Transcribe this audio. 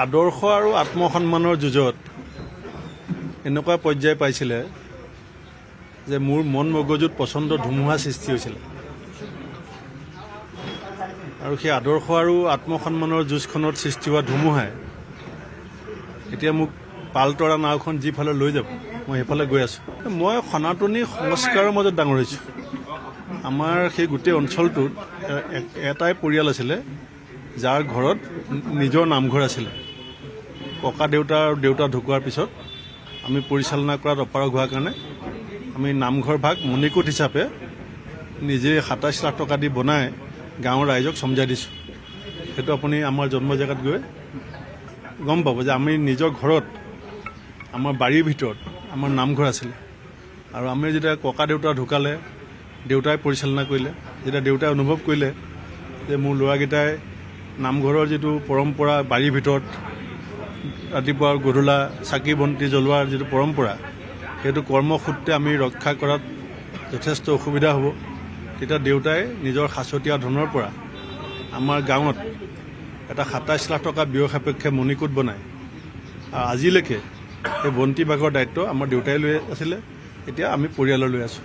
আদৰ্শ আৰু আত্মসন্মানৰ যুঁজত এনেকুৱা পৰ্যায় পাইছিলে যে মোৰ মন মগজুত প্ৰচণ্ড ধুমুহা সৃষ্টি হৈছিল আৰু সেই আদৰ্শ আৰু আত্মসন্মানৰ যুঁজখনত সৃষ্টি হোৱা ধুমুহাই এতিয়া মোক পালতৰা নাওখন যিফালে লৈ যাব মই সেইফালে গৈ আছোঁ। মই সনাতনী সংস্কাৰৰ মাজত ডাঙৰ হৈছোঁ। আমাৰ সেই গোটেই অঞ্চলটোত এটাই পৰিয়াল আছিলে যাৰ ঘৰত নিজৰ নামঘৰ আছিলে। ককা দেউতা আৰু দেউতা ঢুকোৱাৰ পিছত আমি পৰিচালনা কৰাত অপাৰগ হোৱাৰ কাৰণে আমি নামঘৰ ভাগ মণিকোট হিচাপে নিজে ২৭ লাখ টকা দি বনাই গাঁৱৰ ৰাইজক সমজাই দিছোঁ। সেইটো আপুনি আমাৰ জন্ম জেগাত গৈ গম পাব যে আমি নিজৰ ঘৰত আমাৰ বাৰীৰ ভিতৰত আমাৰ নামঘৰ আছিলে আৰু আমি যেতিয়া ককা দেউতা ঢুকালে দেউতাই পৰিচালনা কৰিলে। যেতিয়া দেউতাই অনুভৱ কৰিলে যে মোৰ ল'ৰাকেইটাই নামঘৰৰ যিটো পৰম্পৰা বাৰীৰ ভিতৰত ৰাতিপুৱা গধূলা চাকি বন্তি জ্বলোৱাৰ যিটো পৰম্পৰা সেইটো কৰ্মসূত্ৰে আমি ৰক্ষা কৰাত যথেষ্ট অসুবিধা হ'ব, তেতিয়া দেউতাই নিজৰ সাঁচতীয়া ধনৰ পৰা আমাৰ গাঁৱত এটা ২৭ লাখ টকা ব্যয় সাপেক্ষে মণিকোট বনায় আৰু আজিলৈকে সেই বন্তি ভাগৰ দায়িত্ব আমাৰ দেউতাই লৈ আছিলে। এতিয়া আমি পৰিয়ালৰ লৈ আছোঁ।